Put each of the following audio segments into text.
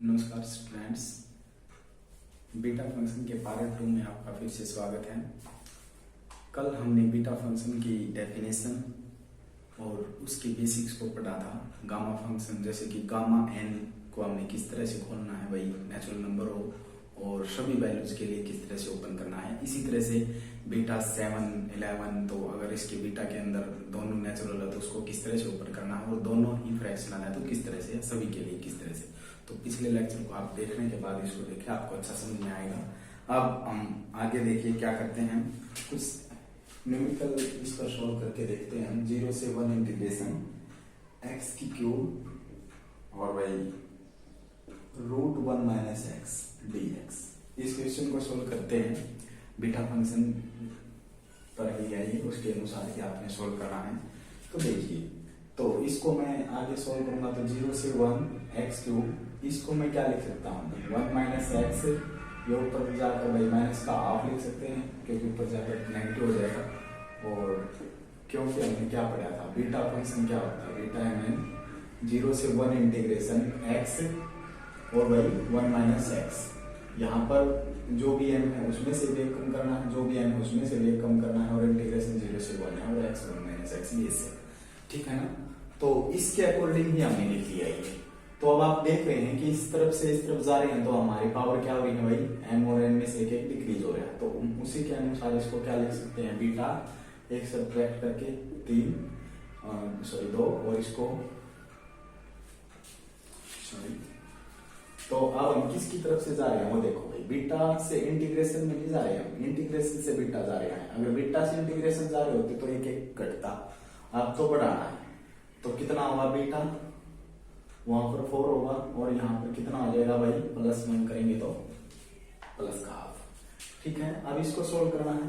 नमस्कार students, beta function के part 2 में आपका फिर से स्वागत है। कल हमने बीटा फंक्शन की डेफिनेशन और उसके बेसिक्स को पढ़ा था। गामा फंक्शन जैसे कि गामा एन को हमने किस तरह से खोलना है, वही नेचुरल नंबर हो और सभी वैल्यूज के लिए किस तरह से ओपन करना है। इसी तरह से बीटा 7, 11, तो अगर इसके बीटा के अंदर दोनों नेचुरल है तो उसको किस तरह से ओपन करना है, और दोनों ही फ्रैक्शनल है तो किस तरह से, सभी के लिए किस तरह से। तो पिछले लेक्चर को आप देखने के बाद इसको देखें, आपको अच्छा समझ में आएगा। अब हम आगे देखिए क्या करते हैं, कुछ न्यूमेरिकल इसका सॉल्व करके देखते हैं। 0 से 1 इंटीग्रेशन x की क्यूब और वही √1 - x dx। इस क्वेश्चन को सोल्व करते हैं। बीटा फंक्शन पर ही है ये, उसके अनुसार ही आपने सोल्व करना है। तो देखिए, तो इसको मैं आगे सोल्व करूंगा तो 0 से 1 x क्यूब, इसको मैं क्या लिख सकता हूँ 1 - x, ये ऊपर जाकर भाई माइनस का हाफ लिख सकते हैं क्योंकि ऊपर जाकर नेगेटिव हो जाएगा। और क्योंकि हमने क्या पढ़ा था, बीटा फंक्शन क्या होता है, बीटा एम 0 से 1 इंटीग्रेशन x और वही 1 - x। यहाँ पर जो भी m है उसमें से भी एक कम करना है, जो भी n है उसमें से भी एक कम करना है, और इंटीग्रेशन 0 से 1 है और x 1 - x ये से, ठीक है ना। तो इसके अकॉर्डिंग ही हमने लिख लिया ये। तो अब आप देख रहे हैं कि इस तरफ से इस तरफ जा रहे हैं तो हमारी पावर क्या हो रही है भाई, m और n में से एक एक डिक्रीज हो रहा है। तो उसी के अनुसार इसको क्या लिख सकते हैं, बीटा एक सब्ट्रैक्ट करके 2 और इसको तो अब हम किसकी तरफ से जा रहे हैं वो देखो भाई, बीटा से इंटीग्रेशन में नहीं जा रहे हैं, इंटीग्रेशन से बीटा जा रहे हैं। अगर बीटा से इंटीग्रेशन जा रहे होते तो एक एक घटता, अब तो बढ़ाना है। तो कितना होगा बीटा, वहां पर 4 होगा और यहाँ पर कितना हो जाएगा भाई, +1 करेंगे तो प्लस का हाफ, ठीक है। अब इसको सोल्व करना है,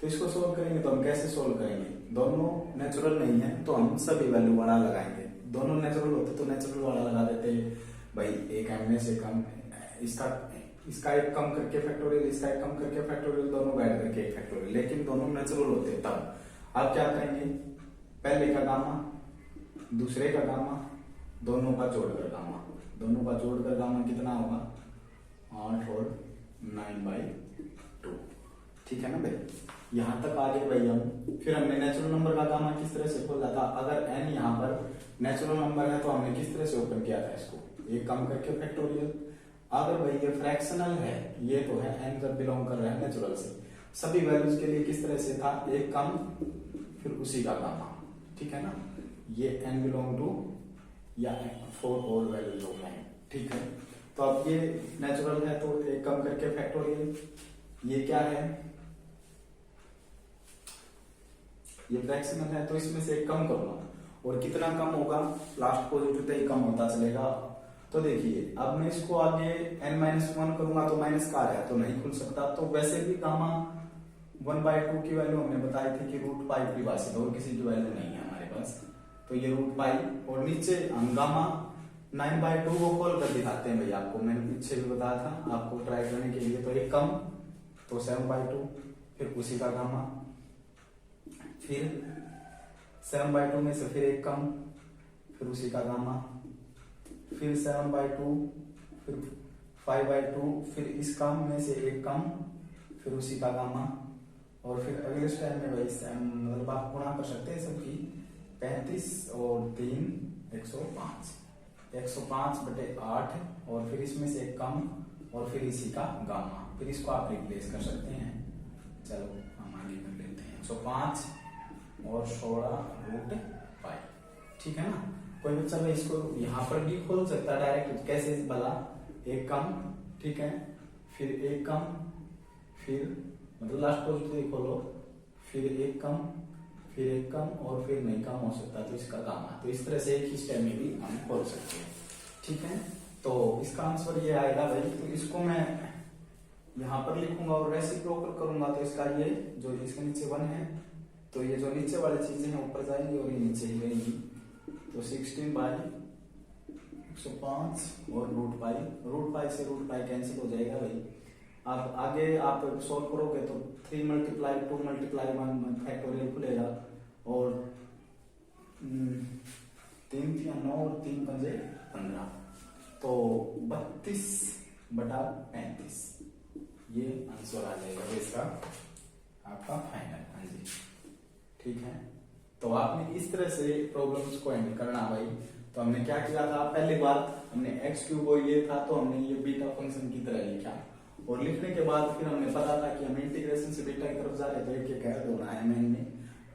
तो इसको सोल्व करेंगे तो हम कैसे सोल्व करेंगे, दोनों नेचुरल नहीं है तो हम सभी वैल्यू वाला लगाएंगे। दोनों नेचुरल होते तो नेचुरल वाला लगा देते भाई, एक m में से कम, इसका एक कम करके फैक्टोरियल, इसका एक कम करके फैक्टोरियल, दोनों बैठ करके एक फैक्टोरियल। लेकिन दोनों नेचुरल होते तब आप क्या करेंगे, पहले का गामा दूसरे का गामा, दोनों का जोड़कर गामा, दोनों का जोड़कर गामा कितना होगा 8 और 9/2, ठीक है ना भाई। यहाँ तक आगे भाई हम फिर हमने नेचुरल नंबर का गामा किस तरह से खोला था, अगर n यहाँ पर नेचुरल नंबर है तो हमने किस तरह से ओपन किया था इसको, एक कम करके फैक्टोरियल। अगर भाई ये फ्रैक्शनल है, ये तो है n जब बिलोंग कर रहा है नेचुरल से, सभी वैल्यूज के लिए किस तरह से था, एक कम फिर उसी का गामा, ठीक है ना। ये n बिलोंग टू या 4 और वैल्यूज हो गए, ठीक है। तो अब ये नेचुरल है तो एक कम करके फैक्टोरियल, ये क्या है, ये फ्रैक्शनल है तो इसमें से एक कम करूंगा, और कितना कम होगा, लास्ट पॉजिटिव तक ही कम होता चलेगा। तो देखिए अब मैं इसको आगे n-1 करूंगा तो माइनस का आ रहा है तो नहीं खुल सकता। तो वैसे भी गामा 1/2 की वैल्यू हमने बताई थी कि √π परिभाषित, और किसी की वैल्यू नहीं है हमारे पास, तो ये √π। और नीचे हम गामा 9/2 को खोल कर दिखाते हैं भाई, आपको मैंने पीछे भी बताया था आपको ट्राई करने के लिए। तो एक कम तो 7/2, फिर उसी का गामा, फिर 7/2 में से फिर एक कम, फिर उसी का गामा, फिर 7/2, फिर 5/2, फिर इस काम में से एक कम, फिर उसी का गामा, और फिर अगले स्टेप में भाई मतलब आप गुणा कर सकते हैं सबकी, 35 और 3 105, 105/8, और फिर इसमें से एक कम और फिर इसी का गामा, फिर इसको आप रिप्लेस कर सकते हैं। चलो हम आगे कर लेते हैं, 105 और 16√π, ठीक है ना। कोई बच्चा भाई इसको यहाँ पर भी खोल सकता है डायरेक्ट, कैसे भला, एक कम, ठीक है, फिर एक कम, फिर मतलब लास्ट पॉजिटिव खोलो, फिर एक कम, फिर एक कम, और फिर नहीं कम हो सकता तो इसका गामा। तो इस तरह से एक ही स्टेप में भी हम खोल सकते हैं, ठीक है। तो इसका आंसर ये आएगा भाई। तो इसको मैं यहाँ पर लिखूंगा और रेसिप्रोकल करूंगा तो इसका ये जो इसके नीचे 1 है, तो ये जो नीचे वाली चीजें हैं ऊपर जाएंगी और ये नीचे ही रहेंगी। तो 16/105 और √π से √π कैंसिल हो जाएगा भाई। आप आगे आप सॉल्व करोगे तो 3 × 2 × 1 फैक्टोरियल खुलेगा, और 3 × 9 और 3 × 15, तो 32/35 ये आंसर आ जाएगा इसका आपका फाइनल। हाँ जी ठीक है। तो आपने इस तरह से प्रॉब्लम्स को हैंडल करना भाई। तो हमने क्या किया था, पहली बात हमने x³ और ये था तो हमने ये बीटा फंक्शन की तरह लिखा, और लिखने के बाद फिर हमने पता था कि हम इंटीग्रेशन से बीटा की तरफ जा रहे, तो एक एक ऐड होना है mn में,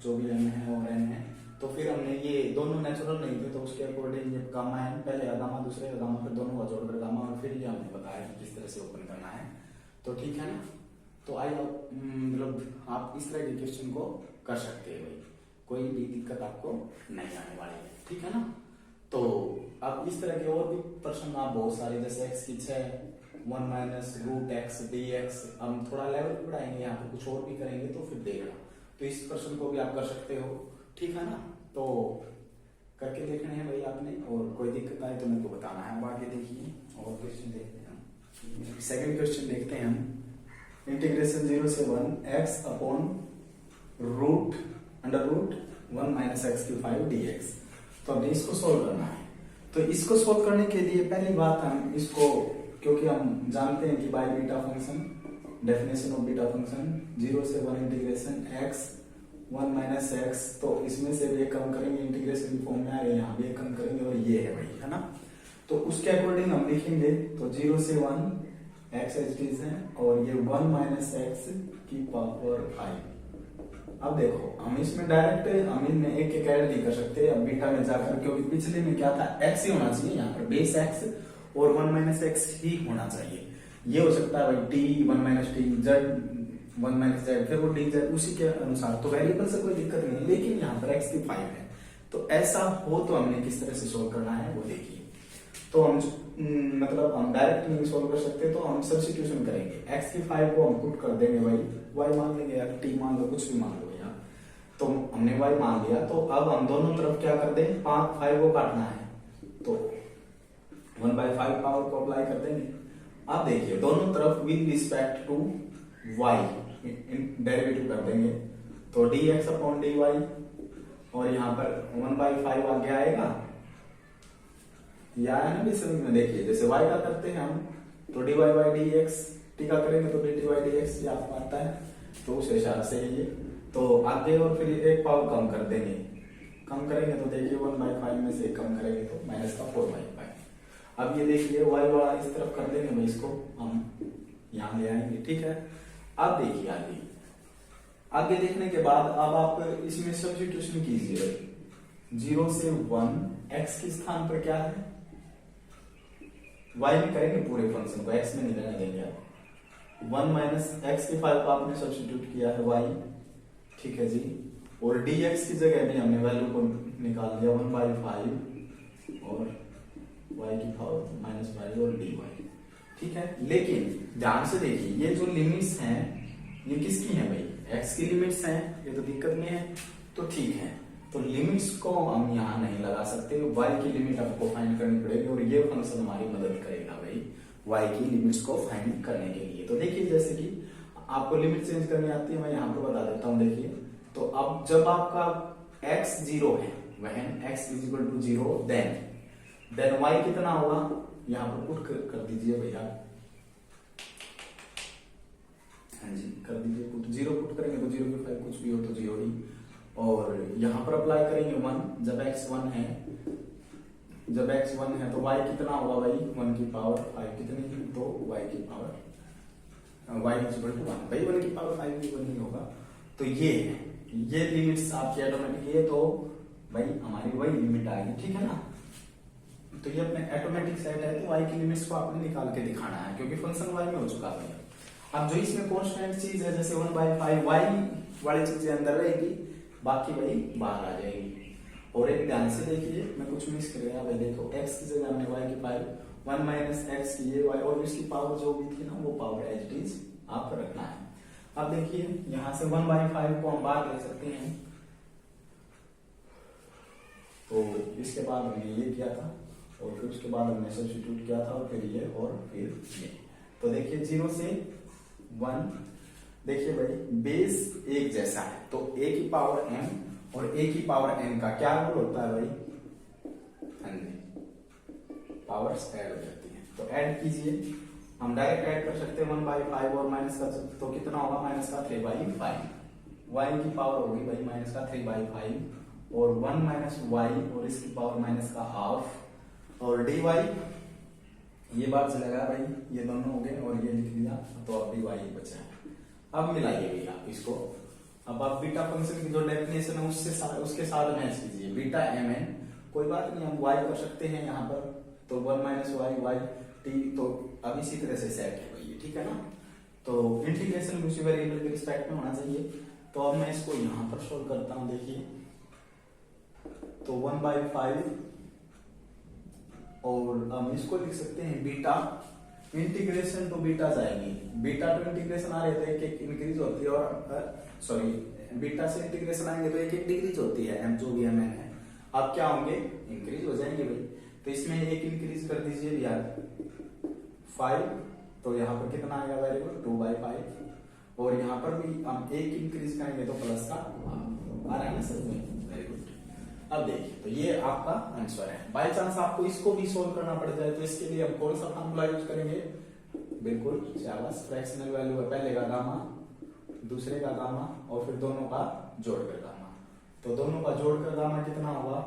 जो भी m है और n है। तो फिर हमने ये दोनों नेचुरल नहीं थे तो उसके अकॉर्डिंग ये गामा n, पहले गामा दूसरे का गामा, फिर दोनों का जोड़कर गामा, और फिर ये हमने बताया कि किस तरह से ओपन करना है। तो ठीक है ना। तो आई मतलब आप इस तरह के क्वेश्चन को कर सकते हैं भाई, कोई भी दिक्कत आपको नहीं आने वाली है, ठीक है ना। तो अब इस तरह के और भी प्रश्न आप बहुत सारे, जैसे x की 6 1 - √x dx, हम थोड़ा लेवल बढ़ाएंगे यहाँ पे, कुछ और भी करेंगे तो फिर देखना। तो इस प्रश्न को भी आप कर सकते हो, ठीक है ना। तो करके देखने हैं भाई आपने, और कोई दिक्कत आए तो मेरे को बताना है। अब आगे देखिए और क्वेश्चन देखते हैं हम। सेकंड क्वेश्चन देखते हैं हम, इंटीग्रेशन 0 से 1 x अपॉन √1 - x³ dx। तो हमने इसको सोल्व करना है। तो इसको सोल्व करने के लिए पहली बात हम इसको, क्योंकि हम जानते हैं कि by beta function, definition of beta function 0 से 1 इंटीग्रेशन x 1 - x, तो इसमें से भी कम करेंगे, इंटीग्रेशन की फॉर्म में आ रही है, यहाँ भी कम करेंगे, और ये है भाई, है ना। तो उसके अकॉर्डिंग हम लिखेंगे, तो 0 से 1 x एच है, और ये 1 - x⁵। अब देखो हम इसमें डायरेक्ट हम इनमें एक एक ऐड नहीं कर सकते अब बीटा में जाकर, क्योंकि पिछले में क्या था, x ही होना चाहिए, यहाँ पर बेस x और 1 - x ही होना चाहिए। ये हो सकता है भाई t 1 - t z 1 - z, फिर वो dz उसी के अनुसार, तो वेरिएबल से कोई दिक्कत नहीं, लेकिन यहाँ पर x⁵ है। तो ऐसा हो तो हमने किस तरह से सोल्व करना है वो देखिए। तो हम मतलब हम डायरेक्ट नहीं सोल्व कर सकते, तो हम सब्स्टिट्यूशन करेंगे। x⁵ को हम पुट कर देंगे भाई, y मान लेंगे या t मान लो, कुछ भी मान लो भैया। तो हमने y मान लिया, तो अब हम दोनों तरफ क्या कर देंगे, 5 को काटना है, तो 1/5 पावर को अप्लाई कर देंगे। अब देखिए दोनों तरफ with respect to y derivative कर देंगे, तो dx/dy, और यहाँ पर 1/5 आगे आएगा, या है ना भी समझ में। देखिए जैसे y का करते हैं हम, तो dy/dx, t का करेंगे तो dt/dx, ये आपको आता है, तो उस हिसाब से ये तो आगे, और फिर एक पावर कम कर देंगे, कम करेंगे तो देखिए 1/5 में से कम करेंगे तो -4/5। अब ये देखिए y वाला इस तरफ कर देंगे भाई, इसको हम यहाँ ले आएंगे, ठीक है। अब देखिए आगे देखने के बाद अब आप इसमें सब्स्टिट्यूशन कीजिए। 0 से 1 x के स्थान पर क्या है, y में करेंगे पूरे फंक्शन को, x में नहीं रहने देंगे आप। 1 - x⁵ को आपने सब्स्टिट्यूट किया है y, ठीक है जी, और dx की जगह में हमने वैल्यू को निकाल दिया 1/5 और y⁵ -5 और dy, ठीक है। लेकिन ध्यान से देखिए ये जो लिमिट्स हैं ये किसकी हैं भाई, x की लिमिट्स हैं, ये तो दिक्कत में है, तो ठीक है। तो लिमिट्स को हम यहाँ नहीं लगा सकते, y की लिमिट आपको फाइंड करनी पड़ेगी, और ये फंक्शन हमारी मदद करेगा भाई y की लिमिट्स को फाइंड करने के लिए। तो देखिए जैसे कि आपको लिमिट चेंज करनी आती है, मैं यहाँ पर बता देता हूँ। देखिए तो अब जब आपका x 0 है, when x = 0, देन y कितना होगा, यहाँ पर पुट कर दीजिए भैया, हाँ जी कर दीजिए पुट। 0 पुट करेंगे तो 0 कुछ भी हो तो 0 ही, और यहाँ पर अप्लाई करेंगे 1, जब x 1 है, जब x 1 है तो y कितना होगा भाई, 1/5 कितनी, तो y = 1 भाई, 1/5 भी 1 ही होगा। तो ये लिमिट्स आपकी ऑटोमेटिक है, तो भाई हमारी वही लिमिट आएगी, ठीक है ना। तो ये अपने ऑटोमेटिक सेट है, तो y की लिमिट्स को आपने निकाल के दिखाना है, क्योंकि फंक्शन y में हो चुका है। अब जो इसमें कांस्टेंट चीज है, जैसे 1/5 y वाली चीजें अंदर रहेगी, बाकी वही बाहर आ जाएगी। और एक ध्यान से देखिए, मैं कुछ मिस कर गया भाई, देखो x की जगह हमने y⁵ 1 - x की ये y, और इसकी पावर जो भी थी ना वो पावर एज इट इज आपको रखना है। अब देखिए यहां से 1/5 को हम बाहर ले सकते हैं, तो इसके बाद हमने ये किया था, और फिर उसके बाद हमने सब्स्टिट्यूट किया था, और फिर ये, और फिर ये। तो देखिए 0 से 1, देखिए भाई बेस एक जैसा है, तो a⁵ m और a⁵ n का क्या रूल होता है भाई, पावर्स ऐड हो जाती हैं। तो ऐड कीजिए, हम डायरेक्ट ऐड कर सकते हैं 1/5 और माइनस का, तो कितना होगा माइनस का 3/5। y की पावर होगी भाई माइनस का 3/5 और 1 माइनस वाई और इसकी पावर माइनस का हाफ और dy, ये बात चलेगा भाई, ये दोनों हो गए और ये लिख लिया तो अब dy बचा है। अब मिलाइए भैया इसको, अब आप बीटा फंक्शन की जो डेफिनेशन है उसके साथ मैच कीजिए। बीटा mn, कोई बात नहीं हम y कर सकते हैं यहाँ पर, तो 1 माइनस वाई वाई टी, तो अब इसी तरह से सेट है भाई, ठीक है ना। तो इंटीग्रेशन किसी वेरिएबल के रिस्पेक्ट में होना चाहिए। तो अब मैं इसको यहां पर सोल्व करता हूं, देखिए तो 1/5 और हम इसको लिख सकते हैं बीटा इंटीग्रेशन टू बीटा जाएगी, बीटा टू इंटीग्रेशन आ रहे थे एक एक इंक्रीज होती है और सॉरी बीटा से इंटीग्रेशन आएंगे तो एक एक डिक्रीज होती है, एम जो भी एम एन है, अब क्या होंगे इंक्रीज हो जाएंगे भाई। तो इसमें एक इंक्रीज कर दीजिए यार 5, तो यहाँ पर कितना आएगा वेरिएबल 2/5 और यहाँ पर भी हम एक इंक्रीज करेंगे तो प्लस का आ रहा है ना सर में, वेरी गुड। अब देखिए तो ये आपका आंसर है। बाय चांस आपको इसको भी सोल्व करना पड़ जाए तो इसके लिए हम कौन सा फॉर्मूला यूज करेंगे, बिल्कुल शाबाश, फ्रैक्शनल वैल्यू है, पहले का गामा दूसरे का गामा और फिर दोनों का जोड़कर गामा, तो दोनों का जोड़कर गामा कितना होगा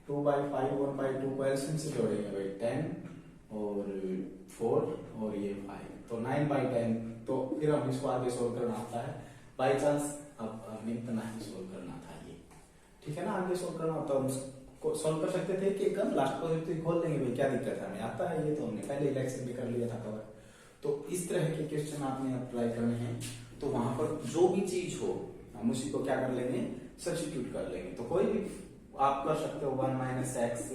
2/5 1/2 को एलसीएम से जोड़ेंगे भाई 10 और 4 और ये 5, तो 9/10। तो फिर हम इसको आगे सोल्व करना आता है बाय चांस, अब हमें इतना ही सोल्व करना था ये, ठीक है ना, आगे सोल्व करना होता है उसको सोल्व कर सकते थे कि कम लास्ट पॉजिटिव खोल देंगे भाई, क्या दिक्कत है, हमें आता है ये, तो हमने पहले इलेक्शन भी कर लिया था कवर। तो इस तरह के क्वेश्चन आपने अप्लाई करने हैं, तो वहां पर जो भी चीज हो हम उसी को क्या कर लेंगे सब्स्टिट्यूट कर लेंगे। तो कोई भी आप कर सकते हो 1 माइनस एक्स,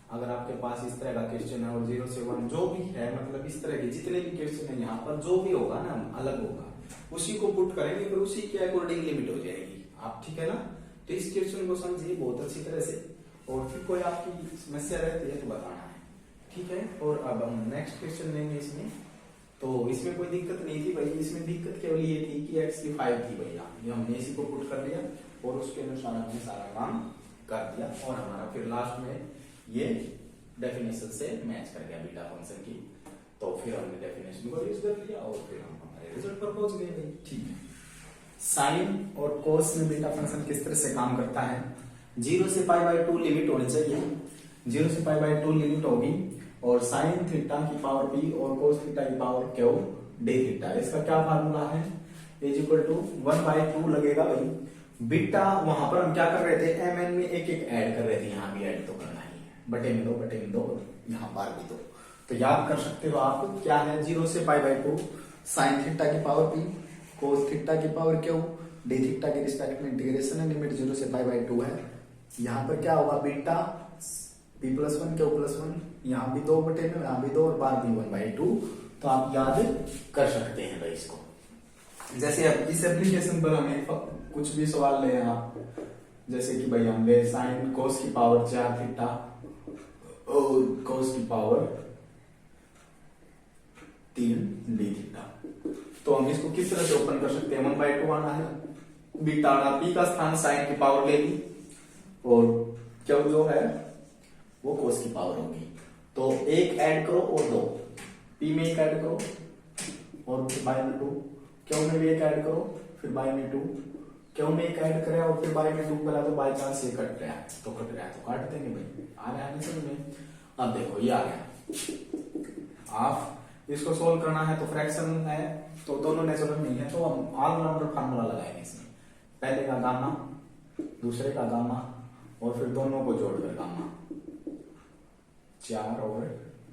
अगर आपके पास इस तरह का क्वेश्चन है और 0 से 1 जो भी है, मतलब इस तरह के जितने भी क्वेश्चन है यहाँ पर जो भी होगा ना अलग होगा, उसी को पुट करेंगे फिर उसी के अकॉर्डिंग लिमिट हो जाएगी आप, ठीक है ना। तो इस क्वेश्चन को समझिए बहुत अच्छी तरह से और फिर कोई आपकी समस्या रहती है तो बताना है, ठीक है। और अब हम नेक्स्ट क्वेश्चन लेंगे इसमें, तो इसमें कोई दिक्कत नहीं थी भाई, इसमें दिक्कत केवल ये थी कि x की 5 थी भैया, ये हमने इसी को पुट कर लिया और उसके अनुसार हमने सारा काम कर दिया और हमारा फिर लास्ट में ये डेफिनेशन से मैच कर गया बीटा फंक्शन की, तो फिर हमने डेफिनेशन को यूज कर लिया और फिर हम हमारे रिजल्ट पर पहुंच गए भाई, ठीक है। साइन और कोस में बीटा फंक्शन किस तरह से काम करता है, 0 से π/2 लिमिट होनी चाहिए, 0 से π/2 लिमिट होगी और साइन थीटा की पावर p और कोस थीटा की पावर q d थीटा, इसका क्या फार्मूला है, इज इक्वल टू 1/2 लगेगा भाई। बीटा वहां पर हम क्या कर रहे थे mn में एक एक ऐड कर रहे थे, यहाँ भी ऐड तो करना ही है, बटे में दो यहाँ पर भी दो, तो याद कर सकते हो आप क्या है 0 से π/2 साइन थीटा की पावर p कोस थीटा की पावर q d थीटा के रिस्पेक्ट में इंटीग्रेशन है, लिमिट 0 से π/2 है। यहाँ पर क्या होगा बीटा p+1 q+1, यहाँ भी 2 बटे में, यहाँ भी 2 और बाहर भी 1/2, तो आप याद कर सकते हैं भाई इसको। जैसे अब इस एप्लीकेशन पर हमें कुछ भी सवाल ले आप, जैसे कि भाई हमने साइन कोस की पावर 4 थीटा और कोस की पावर 3 d थीटा, तो हम इसको किस तरह से ओपन कर सकते हैं, 1/2 आना है, बीटा आना, p का स्थान साइन की पावर ले ली और क्या जो है वो कोस की पावर होगी, तो एक ऐड करो और दो, p में एक ऐड करो और फिर बाय में 2, क्यों में भी एक ऐड करो फिर बाय में 2, क्यों में एक ऐड करें और फिर बाय में 2 करा, तो बाय चांस ये कट रहा है तो काट देंगे भाई, आ रहा है समझ में। अब देखो ये आ गया, आप इसको सोल्व करना है तो फ्रैक्शन है तो दोनों नेचुरल नहीं है, तो हम ऑल राउंडर फार्मूला लगाएंगे इसमें, पहले का गामा दूसरे का गामा और फिर दोनों को जोड़कर गामा 4 और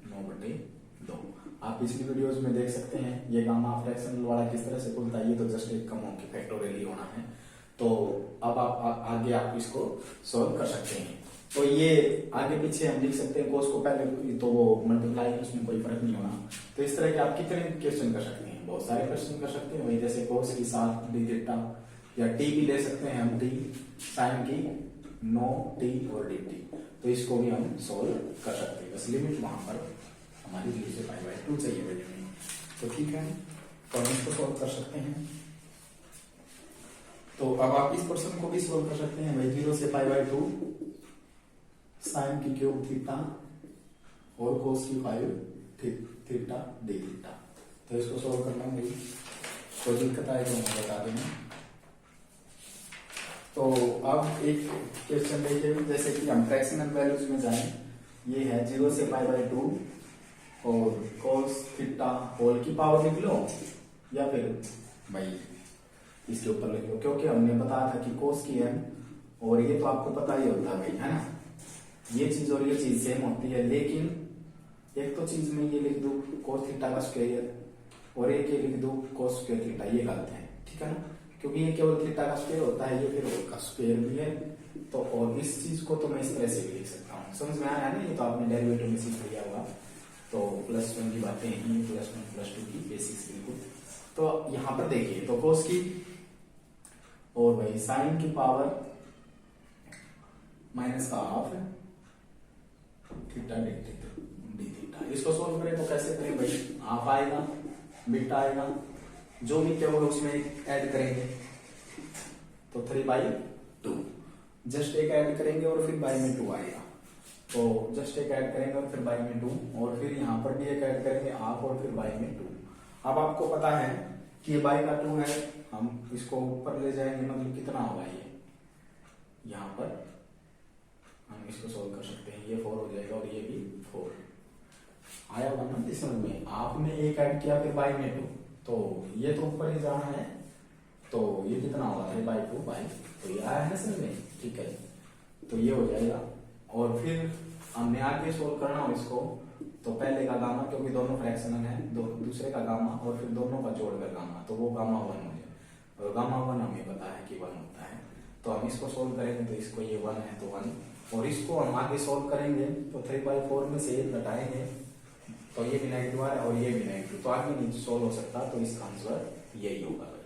9/2। आप पिछली वीडियोस में देख सकते हैं ये गामा फ्रैक्शनल वाला किस तरह से खुलता है, ये तो जस्ट एक कम की फैक्टोरियल ही होना है। तो अब आप आगे आप इसको सॉल्व कर सकते हैं, तो ये आगे पीछे हम लिख सकते हैं, कोस को पहले तो वो मल्टीप्लाई, उसमें कोई फर्क नहीं होना। तो इस तरह के आप कितने क्वेश्चन कर सकते हैं, बहुत सारे क्वेश्चन कर सकते हैं वही, जैसे कोस की 7 d थीटा या t भी ले सकते हैं हम, t साइन की 9 t और dt, तो इसको भी हम सोल्व कर सकते हैं, बस लिमिट वहां पर हमारी 0 से π/2 चाहिए वैल्यू में, तो ठीक है, तो हम इसको सोल्व कर सकते हैं। तो अब आप इस क्वेश्चन को भी सोल्व कर सकते हैं भाई, 0 से π/2 साइन की क्यूब थीटा और cos की 5 थीटा d थीटा। तो इसको सोल्व करना है भाई, कोई दिक्कत आए तो मैं बता देंगे। तो अब एक क्वेश्चन देखिए, जैसे कि हम फ्रैक्शनल वैल्यूज में जाएं, ये है 0 से π/2 और cos थीटा होल की पावर लिख लो या फिर भाई इसके ऊपर लिख लो, क्योंकि हमने बताया था कि cos की m, और ये तो आपको पता ही होता है भाई, है ना, ये चीज और ये चीज सेम होती है, लेकिन एक तो चीज में ये लिख दो cos थीटा का स्क्वायर और एक ये लिख दो cos स्क्वायर थीटा, ये गलत है, ठीक है ना, क्योंकि ये केवल थीटा का स्क्वायर होता है, ये फिर होल का स्क्वायर भी है। तो और इस चीज को तो मैं इस तरह से भी लिख सकता हूँ, समझ में आया ना, ये तो आपने डेरिवेटिव में सीख लिया होगा। तो +1 की बातें हैं, +1 +2 की बेसिक्स बिल्कुल। तो यहाँ पर देखिए, तो cos की और भाई साइन की पावर माइनस का हाफ है थीटा डी थीटा। इसको सोल्व करें तो कैसे करें भाई, हाफ आएगा, बीटा आएगा, जो भी क्या होगा उसमें ऐड करेंगे, तो 3/2 जस्ट एक ऐड करेंगे और फिर बाई में 2 आएगा, तो जस्ट एक ऐड करेंगे और फिर बाई में 2, और फिर यहाँ पर भी एक ऐड करेंगे हाफ और फिर बाई में 2। अब आपको पता है कि ये बाई का 2 है, हम इसको ऊपर ले जाएंगे, मतलब कितना होगा ये, यहाँ पर हम इसको सोल्व कर सकते हैं, ये 4 हो जाएगा और ये भी 4 आया होगा ना समझ में। आपने एक ऐड किया फिर बाई में 2, तो ये तो ऊपर ही जाना है, तो ये कितना होगा 3/2 बाई, तो ये आया है ना समझ में, ठीक है, तो ये हो जाएगा। और फिर हमने आगे सोल्व करना हो इसको, तो पहले का गामा, क्योंकि दोनों फ्रैक्शनल है, दूसरे का गामा और फिर दोनों का जोड़कर गामा, तो वो गामा 1 हो जाए, और गामा 1 हमें पता है कि 1 होता है। तो हम इसको सोल्व करेंगे, तो इसको ये 1 है तो 1, और इसको हम आगे सोल्व करेंगे तो 3/4 में से 1 घटाएंगे, तो ये भी नेगेटिव आ रहा है और ये भी नेगेटिव, तो आगे नहीं सोल्व हो सकता, तो इसका आंसर यही होगा भाई।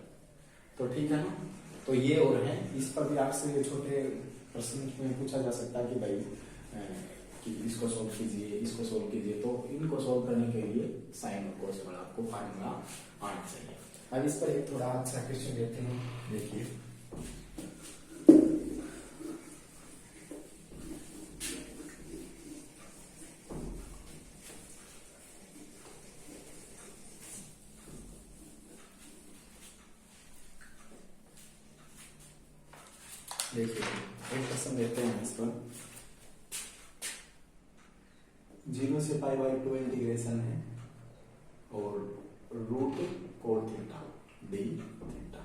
तो ठीक है ना, तो ये और है, इस पर भी आपसे ये छोटे प्रश्न में पूछा जा सकता है कि भाई कि इसको सोल्व कीजिए, इसको सोल्व कीजिए, तो इनको सोल्व करने के लिए साइन और कोस वाला आपको फार्मूला आना चाहिए। अब इस पर एक थोड़ा अच्छा क्वेश्चन देते हैं, देखिए देखिए एक क्वेश्चन देते हैं इस पर, 0 से π/2 इंटीग्रेशन है और root cos theta d theta.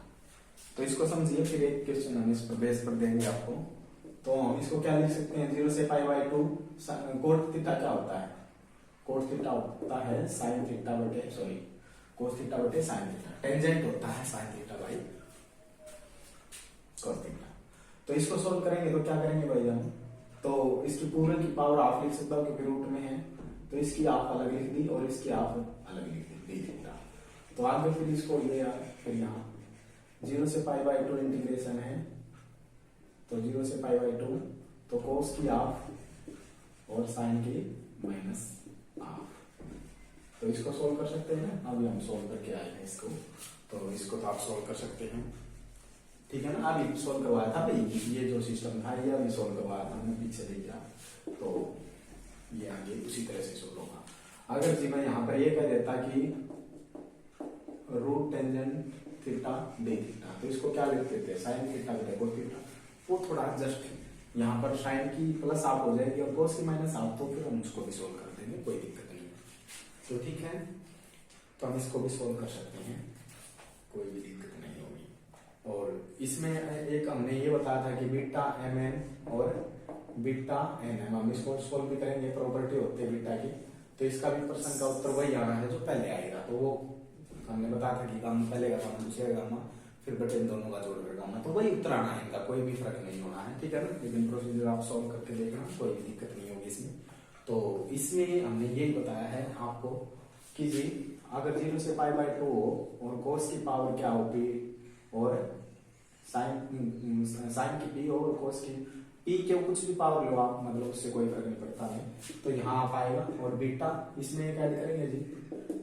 तो इसको समझिए, फिर एक क्वेश्चन हम इस पर बेस पर देंगे आपको। तो हम इसको क्या लिख सकते हैं, 0 से π/2 cos थीटा क्या होता है, cos थीटा होता है sin थीटा बटे cos थीटा बटे sin थीटा, टेंजेंट होता है sin theta by cos theta. तो इसको सोल्व करेंगे तो क्या करेंगे भाई हम, तो इसकी पूरे की पावर हाफ लिख सकता हूँ क्योंकि रूट में है, तो इसकी हाफ अलग लिख दी और इसकी हाफ अलग लिख दी d थीटा। तो आगे फिर इसको ये फिर यहाँ 0 से π/2 इंटीग्रेशन है, तो 0 से π/2, तो cos की हाफ और sin की माइनस हाफ। तो इसको सोल्व कर सकते हैं, अभी हम सोल्व करके आए हैं इसको, तो इसको तो आप सोल्व कर सकते हैं, ठीक है ना। अभी सोल्व करवाया था भाई, ये जो सिस्टम था ये अभी सोल्व करवाया था हमने, पीछे देखा, तो ये आगे उसी तरह से सोल्व होगा। अगर जी मैं यहाँ पर ये कह देता कि root tangent theta d theta, तो इसको क्या लिखते थे साइन थीटा बटे cos थीटा, वो थोड़ा जस्ट यहाँ पर साइन की प्लस हाफ हो जाएगी और cos की माइनस हाफ, तो फिर हम उसको भी सोल्व कर देंगे, कोई दिक्कत नहीं है। तो ठीक है, तो हम इसको भी सोल्व कर सकते हैं, कोई भी दिक्कत नहीं होगी। और इसमें एक हमने ये बताया था कि बीटा mn और बीटा nm, हम इसको सोल्व भी करेंगे, प्रॉपर्टी होती है बीटा की, तो इसका भी प्रश्न का उत्तर वही आना है जो पहले आएगा। तो वो हमने बताया था कि गामा पहले का गामा दूसरे का गामा फिर बटे दोनों का जोड़ कर गामा, तो वही उत्तर आना है इनका, कोई भी फर्क नहीं होना है, ठीक है ना। लेकिन प्रोसीजर आप सॉल्व करके देखना, कोई भी दिक्कत नहीं होगी इसमें। तो इसमें हमने यही बताया है आपको कि जी अगर 0 से π/2 हो और cos की पावर क्या हो p और साइन की p और cos की p के कुछ भी पावर लो आप, मतलब उससे कोई फर्क नहीं पड़ता है, तो यहाँ आप आएगा और बीटा इसमें एक ऐड करेंगे जी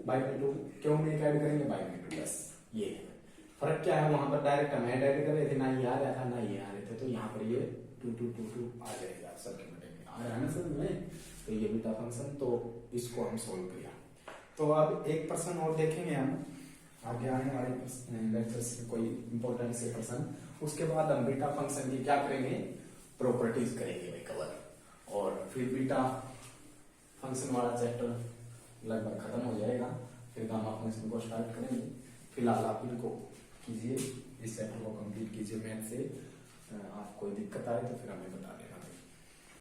/2, क्यों में एक ऐड करेंगे /2, बस ये है फर्क। क्या है, वहां पर डायरेक्ट हम ऐड कर रहे थे, ना ये आ रहा था ना ये आ रहे थे, तो यहाँ पर ये 2 2 2 2 आ जाएगा, सब आ रहा है ना समझ में। तो ये बीटा फंक्शन, तो इसको हम सोल्व किया। तो अब एक प्रश्न और देखेंगे हम आगे आने वाले लेक्चर्स में, कोई इंपॉर्टेंट से प्रश्न, उसके बाद हम बीटा फंक्शन की क्या करेंगे, प्रॉपर्टीज करेंगे भाई कवर, और फिर बीटा फंक्शन वाला चैप्टर लगभग खत्म हो जाएगा, फिर गामा फंक्शन को स्टार्ट करेंगे। फिलहाल आप इनको कीजिए, इस चैप्टर को कंप्लीट कीजिए मैथ से। आप कोई दिक्कत आए तो फिर हमें बता देना।